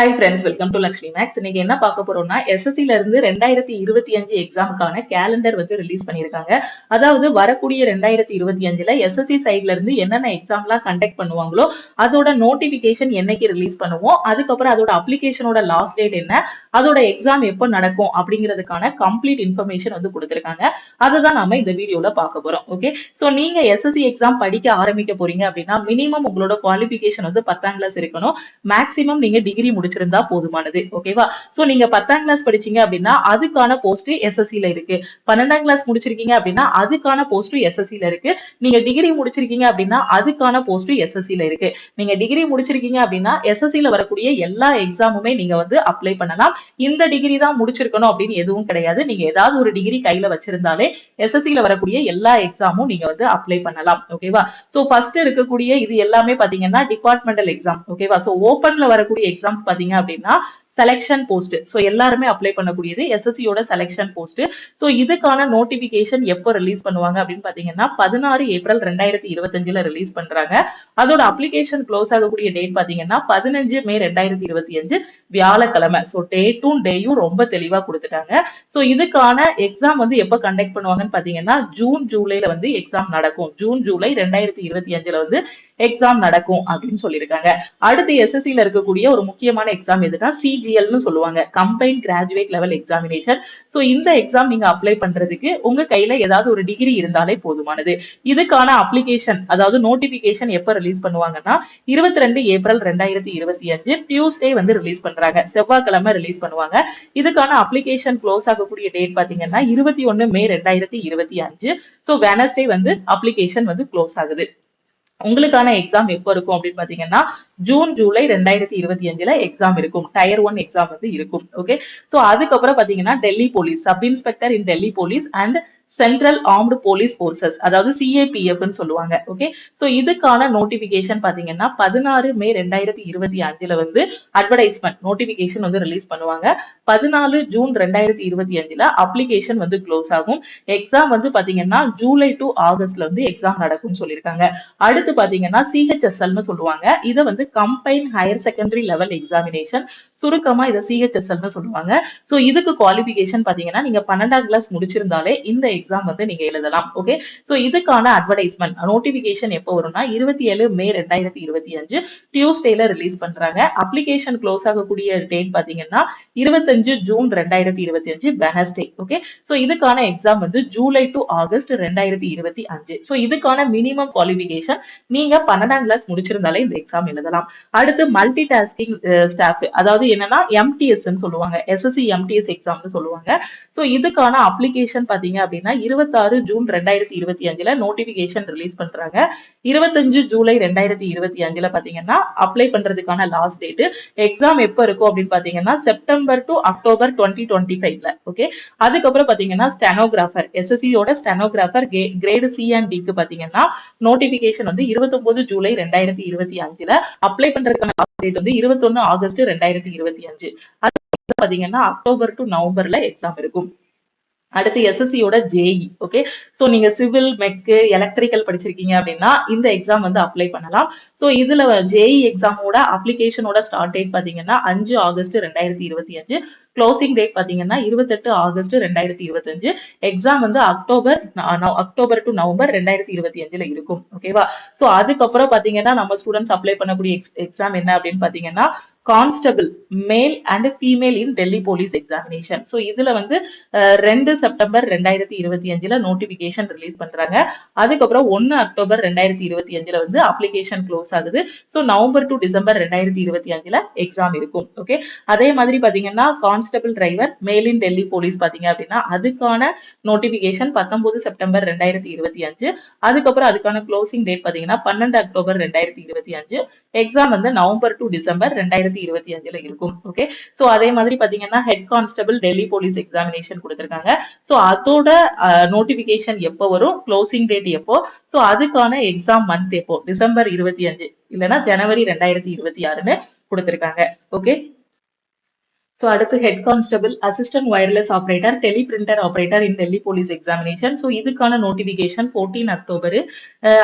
Hi friends, welcome to Lakshmi maths. இன்னைக்கு என்ன பார்க்க போறோம்னா, எஸ்எஸ்சில இருந்து 2025 எக்ஸாமுக்கான கேலண்டர் வந்து ரிலீஸ் பண்ணியிருக்காங்க. அதாவது வரக்கூடிய 2025ல எஸ்எஸ்சி சைட்ல இருந்து என்னென்ன எக்ஸாம்லாம் கண்டக்ட் பண்ணுவாங்களோ அதோட நோட்டிபிகேஷன் என்னைக்கு ரிலீஸ் பண்ணுவோம், அதுக்கப்புறம் அதோட அப்ளிகேஷனோட லாஸ்ட் டேட் என்ன, அதோட எக்ஸாம் எப்போ நடக்கும் அப்படிங்கிறதுக்கான கம்ப்ளீட் இன்ஃபர்மேஷன் வந்து கொடுத்துருக்காங்க. அதுதான் நாம இந்த வீடியோல பார்க்க போறோம். ஓகே, ஸோ நீங்க எஸ்எஸ்சி எக்ஸாம் படிக்க ஆரம்பிக்க போறீங்க அப்படின்னா மினிமம் உங்களோட குவாலிஃபிகேஷன் வந்து 10ஆம் கிளாஸ் இருக்கணும். மேக்ஸிமம் நீங்க டிகிரி முடிச்சிருந்தா போதுமானது. ஓகேவா? சோ நீங்க 10ஆம் கிளாஸ் படிச்சீங்க அப்படின்னா அதுக்கான போஸ்ட் எஸ்எஸ்சில இருக்கு. 12ஆம் கிளாஸ் முடிச்சிருக்கீங்க அப்படின்னா அதுக்கான போஸ்ட் எஸ்எஸ்சில இருக்கு. நீங்க டிகிரி முடிச்சிருக்கீங்க அப்படின்னா அதுக்கான போஸ்ட் எஸ்எஸ்சில இருக்கு. நீங்க டிகிரி முடிச்சிருக்கீங்க அப்படின்னா எஸ்எஸ்சில வரக்கூடிய எல்லா எக்ஸாமுமே நீங்க வந்து அப்ளை பண்ணலாம். இந்த டிகிரி தான் முடிச்சிருக்கணும் அப்படின்னு எதுவும் கிடையாது. நீங்க ஏதாவது ஒரு டிகிரி கையில வச்சிருந்தாலே எஸ்எஸ்சில வரக்கூடிய எல்லா எக்ஸாமும் நீங்க வந்து அப்ளை பண்ணலாம். ஓகேவா? சோ ஃபர்ஸ்ட் இருக்கக்கூடிய இது எல்லாமே பாத்தீங்கன்னா டிபார்ட்மெண்டல் எக்ஸாம். ஓகேவா? சோ ஓபன்ல வரக்கூடிய எக்ஸாம்ஸ் பாத்தீங்க அப்படின்னா செலக்ஷன் போஸ்ட். சோ எல்லாருமே அப்ளை பண்ணக்கூடியது எஸ்எஸ்சியோட செலக்ஷன் போஸ்ட். சோ இதுக்கான நோட்டிபிகேஷன் எப்போ ரிலீஸ் பண்ணுவாங்க அப்படின்னு பாத்தீங்கன்னா 16 ஏப்ரல் 2025ல ரிலீஸ் பண்றாங்க. அதோட அப்ளிகேஷன் க்ளோஸ் ஆகக்கூடிய டேட் பாத்தீங்கன்னா 15 மே 2025 வியாழக்கிழமை. சோ டேயும் ரொம்ப தெளிவா கொடுத்துட்டாங்க. சோ இதுக்கான எக்ஸாம் வந்து எப்ப கண்டக்ட் பண்ணுவாங்கன்னு பாத்தீங்கன்னா ஜூன் ஜூலைல வந்து எக்ஸாம் நடக்கும். ஜூன் ஜூலை 2025ல வந்து எக்ஸாம் நடக்கும் அப்படின்னு சொல்லியிருக்காங்க. அடுத்து எஸ்எஸ்சில இருக்கக்கூடிய ஒரு முக்கியமான எக்ஸாம் எதுனா சிஜிஎல்னு சொல்லுவாங்க, combined graduate level examination. So இந்த எக்ஸாம் நீங்க அப்ளை பண்றதுக்கு உங்க கையில ஏதாவது ஒரு டிகிரி இருந்தாலே போதுமானது. இதுக்கான அப்ளிகேஷன் அதாவது நோட்டிபிகேஷன் எப்ப ரிலீஸ் பண்ணுவாங்கன்னா 22 ஏப்ரல் 2025 டியூஸ்டே வந்து ரிலீஸ் பண்றாங்க. செவ்வாய்க்கிழமை ரிலீஸ் பண்ணுவாங்க. இதுக்கான அப்ளிகேஷன் க்ளோஸ் ஆகக்கூடிய டேட் பாத்தீங்கன்னா 21 மே 2025. சோ வெனஸ்டே வந்து அப்ளிகேஷன் வந்து க்ளோஸ் ஆகுது. உங்களுக்கான எக்ஸாம் எப்போ இருக்கும் அப்படின்னு பாத்தீங்கன்னா ஜூன் ஜூலை 2025ல எக்ஸாம் இருக்கும். டயர் 1 எக்ஸாம் வந்து இருக்கும். ஓகே, சோ அதுக்கப்புறம் பாத்தீங்கன்னா Delhi police, sub inspector in Delhi police and central armed police forces, அதாவது சிஏபிஎஃப் சொல்லுவாங்க. ஓகே, சோ இதுக்கான நோட்டிபிகேஷன் பாத்தீங்கன்னா 16 மே 2025ல வந்து அட்வர்டைஸ்மெண்ட் நோட்டிபிகேஷன் வந்து ரிலீஸ் பண்ணுவாங்க. 14 ஜூன் 2025ல அப்ளிகேஷன் வந்து க்ளோஸ் ஆகும். எக்ஸாம் வந்து பாத்தீங்கன்னா ஜூலை டு ஆகஸ்ட்ல வந்து எக்ஸாம் நடக்கும்னு சொல்லியிருக்காங்க. அடுத்து பாத்தீங்கன்னா சிஹெச்எஸ்எல்னு சொல்லுவாங்க. இதை வந்து combine higher secondary level examination, சுருக்கமா இதை சிஹெச்எஸ்எல்னு சொல்லுவாங்க. சோ இதுக்கு குவாலிஃபிகேஷன் பாத்தீங்கன்னா நீங்க 12ஆம் கிளாஸ் முடிச்சிருந்தாலே இந்த எக்ஸாம் வந்து நீங்க எழுதலாம். ஓகே, சோ இதுக்கான அட்வர்டைஸ்மெண்ட் நோட்டிபிகேஷன் எப்போ வரும்னா 27 மே 2025 டியூஸ்டேல ரிலீஸ் பண்றாங்க. அப்ளிகேஷன் க்ளோஸ் ஆகக்கூடிய டேட் பாத்தீங்கன்னா 25 ஜூன் 2025 வெனஸ்டே. ஓகே, சோ இதுக்கான எக்ஸாம் வந்து ஜூலை டு ஆகஸ்ட் 2025. சோ இதுக்கான மினிமம் குவாலிஃபிகேஷன் நீங்க 12ஆம் கிளாஸ் முடிச்சிருந்தாலே இந்த எக்ஸாம் எழுதலாம். அடுத்து மல்டி டாஸ்கிங் ஸ்டாஃப், அதாவது என்னன்னா எம்டிஎஸ் சொல்லுவாங்க, எஸ்எஸ்சி எம்டிஎஸ் எக்ஸாம்னு சொல்லுவாங்க. சோ இதுக்கான அப்ளிகேஷன் பாத்தீங்க அப்படின்னா 26 ஜூன் 2025ல நோட்டிபிகேஷன் ரிலீஸ் பண்றாங்க. 25 ஜூலை 2025ல பாத்தீங்கன்னா அப்ளை பண்றதுக்கான லாஸ்ட் டேட். எக்ஸாம் எப்ப இருக்கும் அப்படின்னு பாத்தீங்கன்னா செப்டம்பர் டு அக்டோபர் 2025ல. ஓகே, அதுக்கப்புறம் பாத்தீங்கன்னா ஸ்டெனோகிராஃபர், எஸ்எஸ்சியோட ஸ்டெனோகிராஃபர் கிரேடு சி அண்ட் டிக்கு பாத்தீங்கன்னா நோட்டிபிகேஷன் வந்து 29 ஜூலை 2025ல, அப்ளை பண்றதுக்கான லாஸ்ட் டேட் வந்து 21 ஆகஸ்ட் 2025. அது பாத்தீங்கன்னா அக்டோபர் டு நவம்பர்ல எக்ஸாம் இருக்கும். அடுத்து எஸ்எஸ்சியோட ஜேஇ. ஓகே, சோ நீங்க சிவில், மெக்கு, எலக்ட்ரிக்கல் படிச்சிருக்கீங்க அப்படின்னா இந்த எக்ஸாம் வந்து அப்ளை பண்ணலாம். சோ இதுல ஜேஇ எக்ஸாமோட அப்ளிகேஷனோட ஸ்டார்ட் டேட் பாத்தீங்கன்னா 5 ஆகஸ்ட் 2025. க்ளோசிங் டேட் பாத்தீங்கன்னா 28 ஆகஸ்ட் 2025. எக்ஸாம் வந்து அக்டோபர் டு நவம்பர் 2025ல இருக்கும். ஓகேவா? சோ அதுக்கப்புறம் பாத்தீங்கன்னா நம்ம ஸ்டூடெண்ட்ஸ் அப்ளை பண்ணக்கூடிய எக்ஸாம் என்ன அப்படின்னு பாத்தீங்கன்னா constable male and female in Delhi police examination. So இதுல வந்து 2 செப்டம்பர் 2025ல நோட்டிபிகேஷன் ரிலீஸ் பண்றாங்க. அதுக்கப்புறம் 1 அக்டோபர் 2025ல வந்து அப்ளிகேஷன் க்ளோஸ் ஆகுது. சோ நவம்பர் டு டிசம்பர் 2025ல எக்ஸாம் இருக்கும். ஓகே, அதே மாதிரி பாத்தீங்கன்னா கான்ஸ்டபிள் டிரைவர் மேல் இன் டெல்லி போலீஸ் பாத்தீங்க அப்படின்னா அதுக்கான நோட்டிபிகேஷன் 19 செப்டம்பர் 2025. அதுக்கப்புறம் அதுக்கான க்ளோசிங் டேட் பாத்தீங்கன்னா 12 அக்டோபர் 2025. எக்ஸாம் வந்து நவம்பர் டு டிசம்பர் 2025ல இருக்கும். ஓகே, சோ அதே மாதிரி பாத்தீங்கன்னா head constable Delhi police examination கொடுத்திருக்காங்க. சோ அதோட நோட்டிபிகேஷன் எப்போ வரும், க்ளோசிங் டேட் எப்போ, சோ அதுக்கான எக்ஸாம் மந்த் எப்போ, டிசம்பர் 25 இல்லனா ஜனவரி 2026ன்னு கொடுத்திருக்காங்க. ஓகே, ஸோ அடுத்து head constable, assistant wireless operator, teleprinter operator in Delhi police examination. So இதுக்கான நோட்டிபிகேஷன் 14 அக்டோபர்.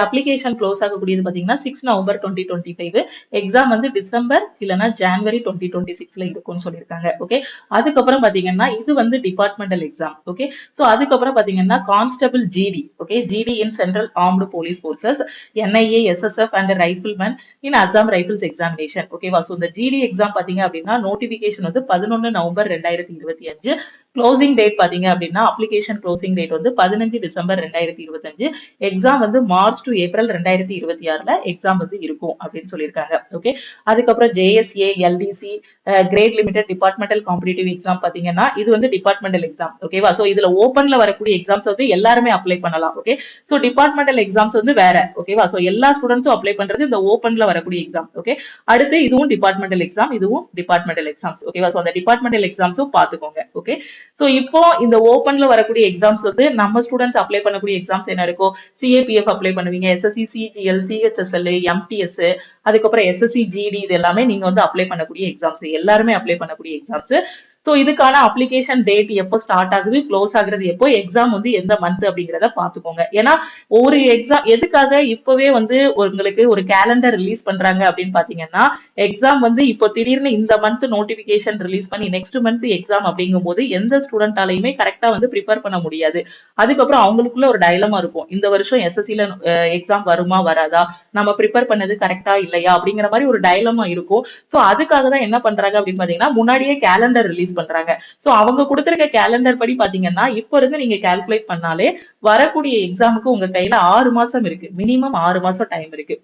அப்ளிகேஷன் க்ளோஸ் ஆகக்கூடியது பார்த்தீங்கன்னா 6 நவம்பர் 2025. எக்ஸாம் வந்து டிசம்பர் இல்லைன்னா ஜான்வரி 2026ல இருக்கும்னு சொல்லியிருக்காங்க. ஓகே, அதுக்கப்புறம் பார்த்தீங்கன்னா இது வந்து டிபார்ட்மெண்டல் எக்ஸாம். ஓகே, ஸோ அதுக்கப்புறம் பார்த்தீங்கன்னா constable GD. Okay, GD in central armed police forces, NIA, SSF and rifleman in Assam rifles examination. ஓகேவா, ஸோ இந்த ஜிடி எக்ஸாம் பார்த்தீங்க அப்படின்னா நோட்டிபிகேஷன் வந்து 11 நவம்பர் 2025. க்ளோசிங் டேட் பாத்தீங்க அப்படின்னா அப்ளிகேஷன் க்ளோசிங் டேட் வந்து 15 டிசம்பர் 2025. எக்ஸாம் வந்து மார்ச் டு ஏப்ரல் 2026ல எக்ஸாம் வந்து இருக்கும் அப்படின்னு சொல்லியிருக்காங்க. ஓகே, அதுக்கப்புறம் JSA, LDC, grade limited departmental competitive exam பாத்தீங்கன்னா இது வந்து டிபார்ட்மெண்டல் எக்ஸாம். ஓகேவா, சோ இதுல ஓப்பன்ல வரக்கூடிய எக்ஸாம்ஸ் வந்து எல்லாருமே அப்ளை பண்ணலாம். ஓகே, சோ டிபார்ட்மெண்டல் எக்ஸாம்ஸ் வந்து வேற. ஓகேவா, சோ எல்லா ஸ்டூடெண்ட்ஸும் அப்ளை பண்றது இந்த ஓப்பன்ல வரக்கூடிய எக்ஸாம். ஓகே, அடுத்து இதுவும் டிபார்ட்மெண்டல் எக்ஸாம், இதுவும் டிபார்ட்மெண்டல் எக்ஸாம்ஸ். ஓகேவா, சோ அந்த டிபார்ட்மெண்டல் எக்ஸாம்ஸும் பாத்துக்கோங்க. ஓகே, சோ இப்போ இந்த ஓப்பன்ல வரக்கூடிய எக்ஸாம்ஸ் வந்து நம்ம ஸ்டூடெண்ட்ஸ் அப்ளை பண்ணக்கூடிய எக்ஸாம்ஸ் என்ன இருக்கும்? சிஏபிஎஃப் அப்ளை பண்ணுவீங்க, எஸ்எஸ்சி, சிஜிஎல், சிஹெச்எஸ்எல், எம்டிஎஸ், அதுக்கப்புறம் எஸ்எஸ்சி ஜிடி, இது எல்லாமே நீங்க வந்து அப்ளை பண்ணக்கூடிய எக்ஸாம்ஸ், எல்லாருமே அப்ளை பண்ணக்கூடிய எக்ஸாம்ஸ். சோ இதுக்கான அப்ளிகேஷன் டேட் எப்போ ஸ்டார்ட் ஆகுது, க்ளோஸ் ஆகுறது எப்போ, எக்ஸாம் வந்து எந்த மந்த் அப்படிங்கறத பாத்துக்கோங்க. ஏன்னா ஒரு எக்ஸாம் எதுக்காக இப்பவே வந்து உங்களுக்கு ஒரு கேலண்டர் ரிலீஸ் பண்றாங்க அப்படின்னு பாத்தீங்கன்னா, எக்ஸாம் வந்து இப்போ திடீர்னு இந்த மந்த் நோட்டிபிகேஷன் ரிலீஸ் பண்ணி நெக்ஸ்ட் மந்த் எக்ஸாம் அப்படிங்கும் போது எந்த ஸ்டூடெண்டாலையுமே கரெக்டா வந்து ப்ரிப்பேர் பண்ண முடியாது. அதுக்கப்புறம் அவங்களுக்குள்ள ஒரு டைலமா இருக்கும், இந்த வருஷம் எஸ்எஸ்சில எக்ஸாம் வருமா வராதா, நம்ம ப்ரிப்பேர் பண்ணது கரெக்டா இல்லையா அப்படிங்கிற மாதிரி ஒரு டைலமா இருக்கும். சோ அதுக்காக தான் என்ன பண்றாங்க அப்படின்னு பாத்தீங்கன்னா முன்னாடியே கேலண்டர் ரிலீஸ் பண்றாங்க. சோ அவங்க கொடுத்திருக்க கேலண்டர் படி பாத்தீங்கன்னா இப்ப இருந்து நீங்க கால்குலேட் பண்ணாலே வரக்கூடிய எக்ஸாமுக்கு உங்க கையில 6 மாசம் இருக்கு, மினிமம் 6 மாசம் டைம் இருக்கு.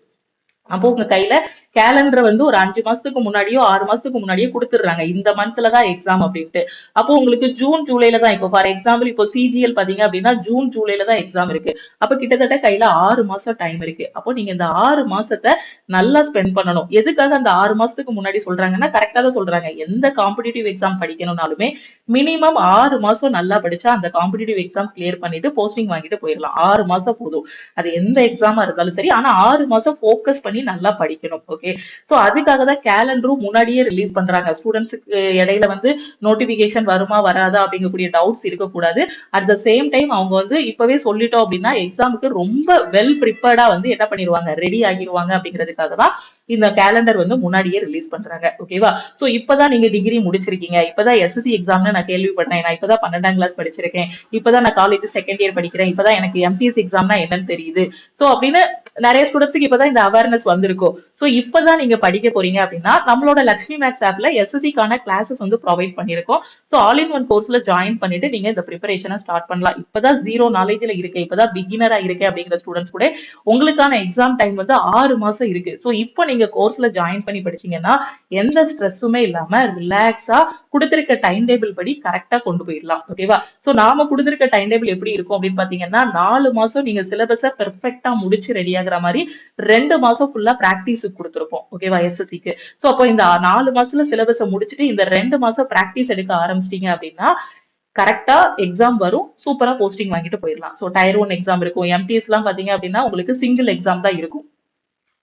அப்போ உங்க கையில கேலண்டர் வந்து ஒரு 5 மாசத்துக்கு முன்னாடியோ 6 மாசத்துக்கு முன்னாடியோ கொடுத்துடுறாங்க, இந்த மந்த்ல தான் எக்ஸாம் அப்படின்ட்டு. அப்போ உங்களுக்கு ஜூன் ஜூலைல தான், இப்போ ஃபார் எக்ஸாம்பிள் இப்போ சிஜிஎல் பாத்தீங்க அப்படின்னா ஜூன் ஜூலைல தான் எக்ஸாம் இருக்கு. அப்ப கிட்டத்தட்ட கையில 6 மாசம் டைம் இருக்கு. அப்போ நீங்க இந்த 6 மாசத்தை நல்லா ஸ்பெண்ட் பண்ணணும். எதுக்காக அந்த 6 மாசத்துக்கு முன்னாடி சொல்றாங்கன்னா கரெக்டா தான் சொல்றாங்க. எந்த காம்படிட்டிவ் எக்ஸாம் படிக்கணும்னாலுமே மினிமம் 6 மாசம் நல்லா படிச்சா அந்த காம்படிட்டிவ் எக்ஸாம் கிளியர் பண்ணிட்டு போஸ்டிங் வாங்கிட்டு போயிடலாம். 6 மாசம் போதும், அது எந்த எக்ஸாமா இருந்தாலும் சரி. ஆனா 6 மாசம் போக்கஸ் பண்ணி நல்லா படிக்கணும். ஓகே, சோ அதுக்காக தான் கேலண்டரும் முன்னாடியே ரிலீஸ் பண்றாங்க. ஸ்டூடெண்ட்ஸ்க்கு இடையில வந்து நோட்டிபிகேஷன் வருமா வராதா அப்படிங்கக்கூடிய டவுட்ஸ் இருக்கக்கூடாது. அட் த சேம் டைம் அவங்க வந்து இப்பவே சொல்லிட்டோம் அப்படின்னா எக்ஸாமுக்கு ரொம்ப வெல் ப்ரிப்பேர்டா வந்து என்ன பண்ணிடுவாங்க, ரெடி ஆகிடுவாங்க அப்படிங்கிறதுக்காக தான் இந்த கேலண்டர் வந்து முன்னாடியே ரிலீஸ் பண்றாங்க. ஓகேவா, சோ இப்பதான் நீங்க டிகிரி முடிச்சிருக்கீங்க, இப்பதான் எஸ்எஸ்சி எக்ஸாம்னு நான் கேள்விப்பட்டேன், நான் இப்பதான் 12ஆம் கிளாஸ் படிச்சிருக்கேன், இப்பதான் நான் காலேஜ் செகண்ட் இயர் படிக்கிறேன், இப்பதான் எனக்கு எம்பிஎஸ் எக்ஸாம்னா என்னன்னு தெரியுது. சோ அப்படின்னு நிறைய ஸ்டூடெண்ட்ஸ்க்கு இப்பதான் இந்த அவேர்னஸ் வந்திருக்கும். சோ இப்பதான் நீங்க படிக்க போறீங்க அப்படின்னா நம்மளோட லக்ஷ்மி மேக்ஸ் ஆப்ல எஸ்எஸ்சிக்கான கிளாஸஸ் வந்து ப்ரொவைட் பண்ணிருக்கோம். சோ ஆல் இன் ஒன் கோர்ஸ்ல ஜாயின் பண்ணிட்டு நீங்க இந்த ப்ரிப்பரேஷனை ஸ்டார்ட் பண்ணலாம். இப்பதான் ஜீரோ நாலேஜ்ல இருக்கு, இப்பதான் பிகினரா இருக்கு அப்படிங்கிற ஸ்டூடெண்ட்ஸ் கூட உங்களுக்கான எக்ஸாம் டைம் வந்து 6 மாசம் இருக்கு. சோ இப்போ நீங்க கோர்ஸ்ல ஜாயின் பண்ணி படிச்சீங்கன்னா எந்த ஸ்ட்ரெஸ்ஸுமே இல்லாம ரிலாக்ஸா கொடுத்திருக்க டைம் டேபிள் படி கரெக்டா கொண்டு போயிடலாம். ஓகேவா, சோ நாம கொடுத்திருக்க டைம் டேபிள் எப்படி இருக்கும் அப்படின்னு பாத்தீங்கன்னா 4 மாசம் நீங்க சிலபஸை பெர்ஃபெக்ட்டா முடிச்சு ரெடி ஆகுற மாதிரி 2 மாசம் ஃபுல்லா பிராக்டிஸ் கொடுத்திருப்போம். ஓகேவா, எஸ்எஸ்சிக்கு. சோ அப்போ இந்த 4 மாசத்துல சிலபஸை முடிச்சுட்டு இந்த 2 மாசம் பிராக்டிஸ் எடுக்க ஆரம்பிச்சிட்டீங்க அப்படின்னா கரெக்டா எக்ஸாம் வரும், சூப்பரா போஸ்டிங் வாங்கிட்டு போயிடலாம். சோ டயர் 1 எக்ஸாம் இருக்கும், எம்டிஎஸ் எல்லாம் பாத்தீங்க அப்படின்னா உங்களுக்கு சிங்கிள் எக்ஸாம் தான் இருக்கும்.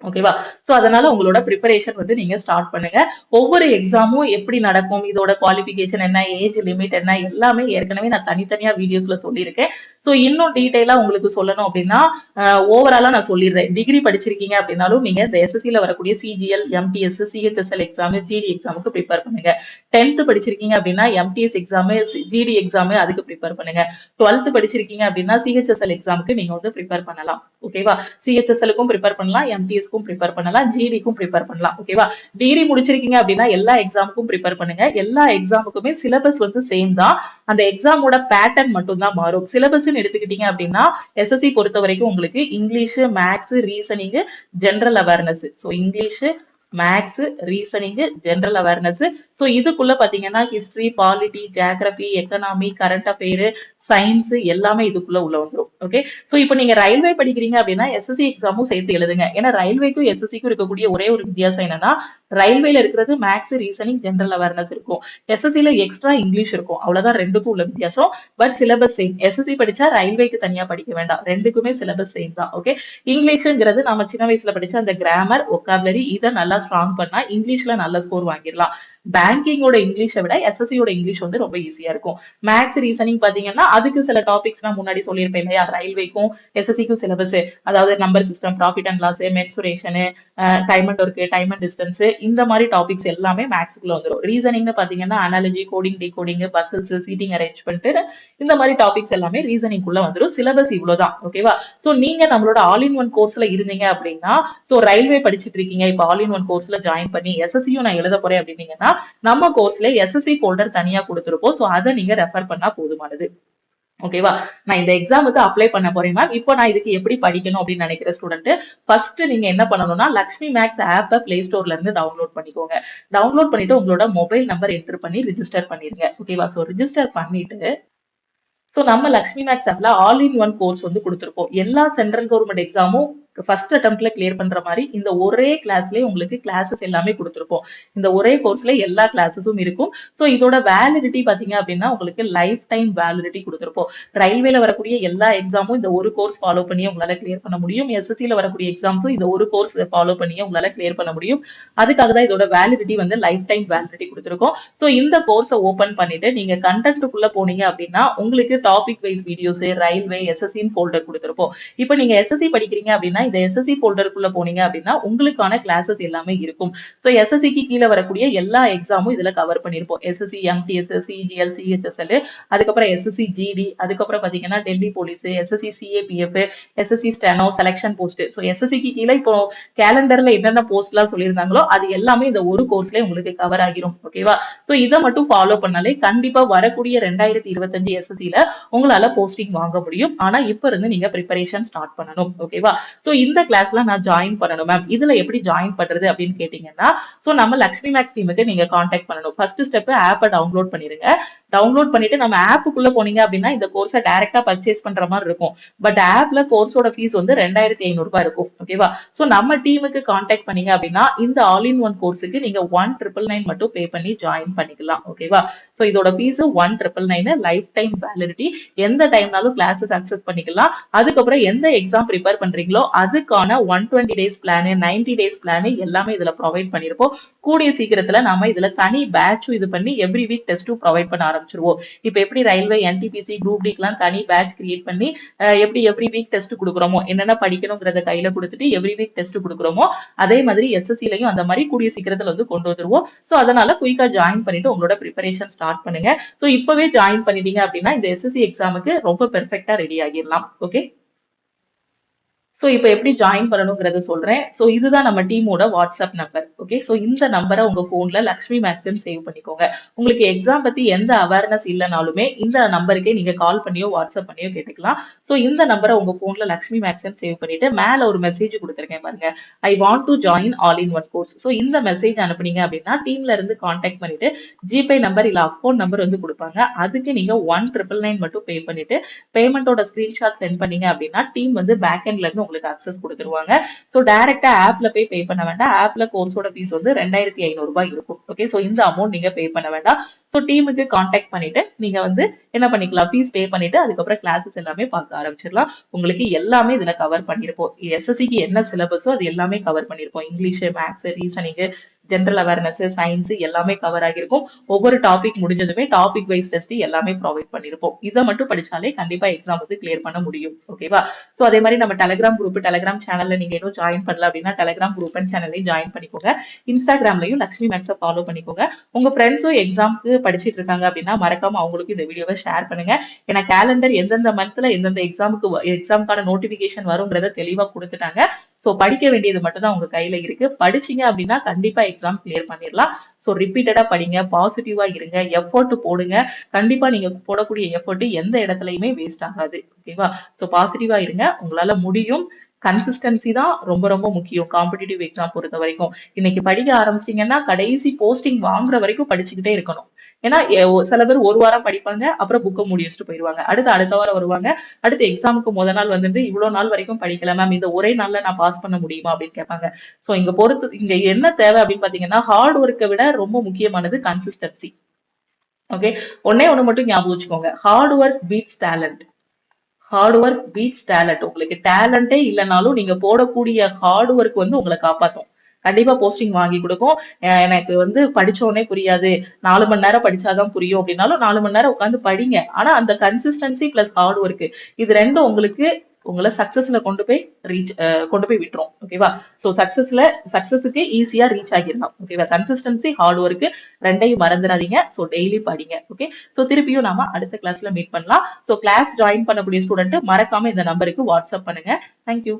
ஓகேவா, சோ அதனால உங்களோட ப்ரிப்பரேஷன் வந்து நீங்க ஸ்டார்ட் பண்ணுங்க. ஒவ்வொரு எக்ஸாமும் எப்படி நடக்கும், இதோட குவாலிஃபிகேஷன் என்ன, ஏஜ் லிமிட் என்ன, எல்லாமே ஏற்கனவே நான் தனித்தனியா வீடியோஸ்ல சொல்லியிருக்கேன். சோ இன்னும் டீடைலா உங்களுக்கு சொல்லணும் அப்படின்னா ஓவராலா நான் சொல்லிடுறேன். டிகிரி படிச்சிருக்கீங்க அப்படின்னாலும் நீங்க இந்த எஸ்எஸ்சில வரக்கூடிய CGL, MTS, CHSL exam, GD எக்ஸாமுக்கு ப்ரிப்பேர் பண்ணுங்க. 10th படிச்சிருக்கீங்க அப்படின்னா எம்டிஎஸ் எக்ஸாம், ஜிடி எக்ஸாம் அதுக்கு ப்ரிப்பேர் பண்ணுங்க. 12th படிச்சிருக்கீங்க அப்படின்னா சிஹெச்எஸ்எல் எக்ஸாமுக்கு நீங்க வந்து ப்ரிப்பேர் பண்ணலாம். ஓகேவா, சிஹெச்எஸ்எலுக்கும் ப்ரிப்பேர் பண்ணலாம், எம்டிஎஸ் ப்ரிப்பேர் பண்ணலாம், ஜிடிக்கும் ப்ரிப்பேர் பண்ணலாம். ஓகேவா, டிகிரி முடிச்சிருக்கீங்க அப்படின்னா எல்லா எக்ஸாமுக்கும் ப்ரிப்பேர் பண்ணுங்க. எல்லா எக்ஸாமுக்குமே சிலபஸ் வந்து சேம் தான், அந்த எக்ஸாமோட பேட்டர்ன் மட்டும் தான் மாறும். சிலபஸ்ன்னு எடுத்துக்கிட்டீங்க அப்படின்னா எஸ்எஸ்சி பொறுத்த வரைக்கும் உங்களுக்கு English, maths, reasoning, general awareness. So English, maths, reasoning, general awareness. So இதுக்குள்ள பாத்தீங்கன்னா history, polity, geography, economy, current affair, science எல்லாமே இதுக்குள்ள உள்ள வந்துடும். ஓகே. சோ இப்போ நீங்க ரயில்வே படிக்கிறீங்க அப்படின்னா எஸ்எஸ்சி எக்ஸாமும் சேர்த்து எழுதுங்க. ஏன்னா ரயில்வேக்கும் எஸ்எஸ்சிக்கும் இருக்கக்கூடிய ஒரே ஒரு வித்தியாசம் என்னன்னா ரயில்வேல இருக்கிறது மேக்ஸ், ரீசனிங், ஜெனரல் அவேர்னஸ் இருக்கும். எஸ்எஸ்சில எக்ஸ்ட்ரா இங்கிலீஷ் இருக்கும். அவ்வளவுதான் ரெண்டுக்கும் உள்ள வித்தியாசம். But syllabus same. எஸ்எஸ்சி படிச்சா ரயில்வேக்கு தனியா படிக்க வேண்டாம். ரெண்டுக்குமே சிலபஸ் சேம் தான். ஓகே. இங்கிலீஷ்ங்கிறது நம்ம சின்ன வயசுல படிச்ச அந்த கிராமர், ஒக்காபுலரி இதை நல்லா ஸ்ட்ராங் பண்ணா இங்கிலீஷ்ல நல்ல ஸ்கோர் வாங்கிடலாம். பேங்கிங்கோட இங்கிலீஷை விட எஸ்எஸ்சியோட இங்கிலீஷ் வந்து ரொம்ப ஈஸியா இருக்கும். மேக்ஸ், ரீசனிங் பாத்தீங்கன்னா அதுக்கு சில டாபிக்ஸ் நான் முன்னாடி சொல்லியிருப்பேன் இல்லையா, ரயில்வேக்கும் எஸ்எஸ்சிக்கும் சிலபஸ், அதாவது number system, profit and loss, mensuration, time and work, time and distance, இந்த மாதிரி டாபிக்ஸ் எல்லாமே மேக்ஸ்க்குள்ள வந்துடும். ரீசனிங்னு பாத்தீங்கன்னா analogy, coding, decoding, puzzles, seating arrangement, இந்த மாதிரி டாபிக்ஸ் எல்லாமே ரீசனிங் குள்ள வந்துடும். சிலபஸ் இவ்வளவுதான். ஓகேவா? சோ நீங்க நம்மளோட ஆல் இன் ஒன் கோர்ஸ்ல இருந்தீங்க அப்படின்னா, சோ ரயில்வே படிச்சுட்டு இருக்கீங்க, இப்போ ஆல் இன் ஒன் கோர்ஸ்ல ஜாயின் பண்ணி எஸ்எஸ்சியும் நான் எழுத போறேன் அப்படின்னீங்கன்னா நம்ம கோர்ஸ்ல எஸ்எஸ்சி ஃபோல்டர் தனியா கொடுத்துருப்போம். சோ அதை நீங்க ரெஃபர் பண்ணா போதுமானது. ஓகேவா? நான் இந்த எக்ஸாமுக்கு அப்ளை பண்ண போறேன் மேம். இப்போ நான் இதுக்கு எப்படி படிக்கணும் அப்படின்னு நினைக்கிற ஸ்டூடெண்ட் ஃபர்ஸ்ட் நீங்க என்ன பண்ணணும்னா லக்ஷ்மி மேக்ஸ் ஆப்பை பிளே ஸ்டோர்ல இருந்து டவுன்லோட் பண்ணிக்கோங்க. டவுன்லோட் பண்ணிட்டு உங்களோட மொபைல் நம்பர் என்டர் பண்ணி ரிஜிஸ்டர் பண்ணிருங்க. ஓகேவா? சோ ரிஜிஸ்டர் பண்ணிட்டு நம்ம லக்ஷ்மி மேக்ஸ் ஆப்ல ஆல் இன் ஒன் கோர்ஸ் வந்து கொடுத்துருப்போம். எல்லா சென்ட்ரல் கவர்மெண்ட் எக்ஸாமும் ஃபர்ஸ்ட் அட்டெம்ப்ட்ல கிளியர் பண்ற மாதிரி இந்த ஒரே கிளாஸ்லயே உங்களுக்கு கிளாஸஸ் எல்லாமே கொடுத்துருப்போம். இந்த ஒரே கோர்ஸ்ல எல்லா கிளாஸஸும் இருக்கும். சோ இதோட வேலிடிட்டி பாத்தீங்க அப்படின்னா உங்களுக்கு லைஃப் டைம் வேலிடிட்டி கொடுத்துருப்போம். ரயில்வேல வரக்கூடிய எல்லா எக்ஸாமும் இந்த ஒரு கோர்ஸ் ஃபாலோ பண்ணி உங்களால கிளியர் பண்ண முடியும். எஸ்எஸ்சில வரக்கூடிய எக்ஸாம்ஸும் இந்த ஒரு கோர்ஸ் ஃபாலோ பண்ணி உங்களால கிளியர் பண்ண முடியும். அதுக்காக தான் இதோட வேலிடிட்டி வந்து லைஃப் டைம் வேலிடிட்டி கொடுத்துருக்கோம். சோ இந்த கோர்ஸை ஓபன் பண்ணிட்டு நீங்க கண்டென்ட்டுக்குள்ள போனீங்க அப்படின்னா உங்களுக்கு topic wise videos, railway, SSC folder கொடுத்துருப்போம். இப்போ நீங்க எஸ்எஸ்சி படிக்கிறீங்க அப்படின்னா இந்த எஸ்எஸ்சி ஃபோல்டருக்குள்ள போனீங்க அப்படின்னா உங்களுக்கான கிளாஸஸ் எல்லாமே இருக்கும். சோ எஸ்எஸ்சிக்கு கீழே வரக்கூடிய எல்லா எக்ஸாமும் இதுல கவர் பண்ணிருப்போம். எஸ்எஸ்சி எம்டிஎஸ், சிஜிஎல், சிஹெச்எஸ்எல், அதுக்கப்புறம் எஸ்எஸ்சி ஜிடி, அதுக்கப்புறம் பாத்தீங்கன்னா Delhi police, SSC CAPF, SSC steno, selection post. So எஸ்எஸ்சிக்கு கீழே இப்போ கேலண்டர்ல என்னென்ன போஸ்ட் எல்லாம் சொல்லியிருந்தாங்களோ அது எல்லாமே இந்த ஒரு கோர்ஸ்ல உங்களுக்கு கவர் ஆகிரும். ஓகேவா? சோ இதை மட்டும் ஃபாலோ பண்ணாலே கண்டிப்பா வரக்கூடிய 2025 எஸ்எஸ்சில உங்களால போஸ்டிங் வாங்க முடியும். ஆனா இப்ப இருந்து நீங்க ப்ரிப்பரேஷன் ஸ்டார்ட் பண்ணணும். ஓகேவா? சோ இந்த கிளாஸ்ல நான் ஜாயின் பண்ணணும் மேம், இதுல எப்படி ஜாயின் பண்றது அப்படின்னு கேட்டீங்கன்னா சோ நம்ம லக்ஷ்மி மேக்ஸ் டீமுக்கு நீங்க கான்டாக்ட் பண்ணணும். ஃபர்ஸ்ட் ஸ்டெப் ஆப்பை டவுன்லோட் பண்ணிருங்க. டவுன்லோட் பண்ணிட்டு நம்ம ஆப்புக்குள்ள போனீங்க அப்படின்னா இந்த கோர்ஸை டைரக்டா பர்ச்சேஸ் பண்ற மாதிரி இருக்கும். பட் ஆப்ல கோர்ஸோட ஃபீஸ் வந்து 2500 ரூபாய் இருக்கும். ஓகேவா? சோ நம்ம டீமுக்கு கான்டாக்ட் பண்ணீங்க அப்படின்னா இந்த ஆல் இன் ஒன் கோர்ஸுக்கு நீங்க 1999 மட்டும் பே பண்ணி ஜாயின் பண்ணிக்கலாம். ஓகேவா? சோ இதோட ஃபீஸ் 1999, லைஃப் டைம் வேலிடிட்டி, எந்த டைம்னாலும் கிளாஸஸ் அக்சஸ் பண்ணிக்கலாம். அதுக்கப்புறம் எந்த எக்ஸாம் ப்ரிப்பேர் பண்றீங்களோ அதுக்கான 120 டேஸ் பிளான், 90 டேஸ் பிளான் எல்லாமே இதுல ப்ரொவைட் பண்ணிருப்போம். கூடிய சீக்கிரத்துல நாம இதுல தனி பேட்சும் இது பண்ணி எவ்ரி வீக் டெஸ்டும் ப்ரொவைட் பண்ண ஆரம்பிச்சிருவோம். இப்ப எப்படி ரயில்வே, என்டிபிசி, குரூப் டிக்குலாம் தனி பேட்ச் கிரியேட் பண்ணி எப்படி எவ்ரி வீக் டெஸ்ட் கொடுக்குறோமோ, என்னென்ன படிக்கணுங்கிறத கையில கொடுத்துட்டு எவ்ரி வீக் டெஸ்ட் கொடுக்குறோமோ அதே மாதிரி எஸ்எஸ்சிலையும் அந்த மாதிரி கூடிய சீக்கிரத்துல வந்து கொண்டு வந்துருவோம். சோ அதனால குயிக்கா ஜாயின் பண்ணிட்டு உங்களோட ப்ரிப்பரேஷன் ஸ்டார்ட் பண்ணுங்க. சோ இப்பவே ஜாயின் பண்ணிட்டீங்க அப்படின்னா இந்த எஸ்எஸ்சி எக்ஸாமுக்கு ரொம்ப பெர்ஃபெக்ட்டா ரெடி ஆகிடலாம். ஓகே. சோ இப்போ எப்படி ஜாயின் பண்ணணுங்கிறத சொல்றேன். சோ இதுதான் நம்ம டீமோட வாட்ஸ்அப் நம்பர். ஓகே. சோ இந்த நம்பரை உங்க போன்ல லக்ஷ்மி மேக்ஸ்ன்னு சேவ் பண்ணிக்கோங்க. உங்களுக்கு எக்ஸாம் பத்தி எந்த அவேர்னஸ் இல்லைனாலுமே இந்த நம்பருக்கே நீங்க கால் பண்ணியோ வாட்ஸ்அப் பண்ணியோ கேட்டுக்கலாம். சோ இந்த நம்பரை உங்க போன்ல லக்ஷ்மி மேக்ஸ்ன்னு சேவ் பண்ணிட்டு மேல ஒரு மெசேஜ் கொடுத்துருக்கேன் பாருங்க, I want to join all in one course. So இந்த மெசேஜ் அனுப்புனீங்க அப்படின்னா டீம்ல இருந்து கான்டாக்ட் பண்ணிட்டு ஜிபே நம்பர் இல்ல அக்கௌண்ட் நம்பர் வந்து கொடுப்பாங்க. அதுக்கு நீங்க 1999 மட்டும் பே பண்ணிட்டு பேமெண்டோட ஸ்கிரீன்ஷாட் சென்ட் பண்ணீங்க அப்படின்னா டீம் வந்து பேக் எண்ட்ல இருந்து உங்களுக்கு அக்சஸ் கொடுத்துருவாங்க. சோ டைரக்டா ஆப்ல போய் பே பண்ண வேண்டாம். ஆப்ல கோர்ஸோட ஃபீஸ் வந்து 2500 ரூபாய் இருக்கும். ஓகே. சோ இந்த அமௌண்ட் நீங்க பே பண்ண வேண்டாம். சோ டீமுக்கு கான்டாக்ட் பண்ணிட்டு நீங்க வந்து என்ன பண்ணிக்கலாம், ஃபீஸ் பே பண்ணிட்டு அதுக்கப்புறம் கிளாஸஸ் எல்லாமே பார்க்க ஆரம்பிச்சிடலாம். உங்களுக்கு எல்லாமே இதுல கவர் பண்ணிருப்போம். எஸ்எஸ்சிக்கு என்ன சிலபஸோ அது எல்லாமே கவர் பண்ணிருப்போம். English, maths, reasoning, general awareness, science எல்லாமே கவர் ஆகிருக்கும். ஒவ்வொரு டாபிக் முடிஞ்சதுமே டாபிக் வைஸ் டெஸ்ட் எல்லாமே ப்ரொவைட் பண்ணிருப்போம். இதை மட்டும் படிச்சாலே கண்டிப்பா எக்ஸாம் வந்து கிளியர் பண்ண முடியும். ஓகேவா? சோ அதே மாதிரி நம்ம டெலிகிராம் குரூப், டெலிகிராம் சேனல்ல நீங்க இன்னும் ஜாயின் பண்ணல அப்படின்னா டெலிகிராம் குரூப் அண்ட் சேனல்லையும் ஜாயின் பண்ணிக்கோங்க. இன்ஸ்டாகிராம்லயும் லக்ஷ்மி மேக்ஸை ஃபாலோ பண்ணிக்கோங்க. உங்க ஃப்ரெண்ட்ஸும் எக்ஸாம்க்கு படிச்சிட்டு இருக்காங்க அப்படின்னா மறக்காம அவங்களுக்கு இந்த வீடியோவை ஷேர் பண்ணுங்க. ஏன்னா கேலண்டர் எந்தெந்த மந்த்ல எந்தெந்த எக்ஸாமுக்கான நோட்டிபிகேஷன் வருங்கிறத தெளிவா கொடுத்துட்டாங்க. சோ படிக்க வேண்டியது மட்டும் தான் உங்க கையில இருக்கு. படிச்சீங்க அப்படின்னா கண்டிப்பா எக்ஸாம் கிளியர் பண்ணிடலாம். சோ ரிப்பீட்டடா படிங்க, பாசிட்டிவா இருங்க, எஃபோர்ட் போடுங்க. கண்டிப்பா நீங்க போடக்கூடிய எஃபோர்ட் எந்த இடத்துலயுமே வேஸ்ட் ஆகாது. ஓகேவா? சோ பாசிட்டிவா இருங்க, உங்களால முடியும். கன்சிஸ்டன்சி தான் ரொம்ப ரொம்ப முக்கியம் காம்படிட்டிவ் எக்ஸாம் பொறுத்த வரைக்கும். இன்னைக்கு படிக்க ஆரம்பிச்சிட்டீங்கன்னா கடைசி போஸ்டிங் வாங்குற வரைக்கும் படிச்சுக்கிட்டே இருக்கணும். ஏன்னா சில பேர் ஒரு வாரம் படிப்பாங்க, அப்புறம் புக்கை மூடி வச்சுட்டு போயிடுவாங்க. அடுத்த வாரம் வருவாங்க, அடுத்த எக்ஸாமுக்கு முத நாள் வந்துட்டு இவ்வளவு நாள் வரைக்கும் படிக்கல மேம், இந்த ஒரே நாள்ல நான் பாஸ் பண்ண முடியுமா அப்படின்னு கேட்பாங்க. சோ இங்க என்ன தேவை அப்படின்னு பாத்தீங்கன்னா, ஹார்ட் ஒர்க்கை விட ரொம்ப முக்கியமானது கன்சிஸ்டன்சி. ஓகே, ஒண்ணு மட்டும் ஞாபகம் வச்சுக்கோங்க, hard work beats talent. Hard work beats talent. உங்களுக்கு டேலண்டே இல்லைனாலும் நீங்க போடக்கூடிய ஹார்ட் ஒர்க் வந்து உங்களை காப்பாத்தும். கண்டிப்பா போஸ்டிங் வாங்கி கொடுக்கும். எனக்கு வந்து படிச்சோடனே புரியாது, 4 மணி நேரம் படிச்சாதான் புரியும் அப்படின்னாலும் 4 மணி நேரம் உட்காந்து படிங்க. ஆனா அந்த கன்சிஸ்டன்சி பிளஸ் ஹார்ட் ஒர்க், இது ரெண்டும் உங்களுக்கு உங்களை சக்சஸ்ல கொண்டு போய் விட்டுரும். ஓகேவா? சோ சக்சஸுக்கு ஈஸியா ரீச் ஆகிடலாம். ஓகேவா? கன்சிஸ்டன்சி, ஹார்ட் ஒர்க் ரெண்டையும் மறந்துடாதீங்க. சோ டெய்லி படிங்க. ஓகே, சோ திருப்பியும் நாம அடுத்த கிளாஸ்ல மீட் பண்ணலாம். சோ கிளாஸ் ஜாயின் பண்ணக்கூடிய ஸ்டூடெண்ட் மறக்காம இந்த நம்பருக்கு வாட்ஸ்அப் பண்ணுங்க. தேங்க்யூ.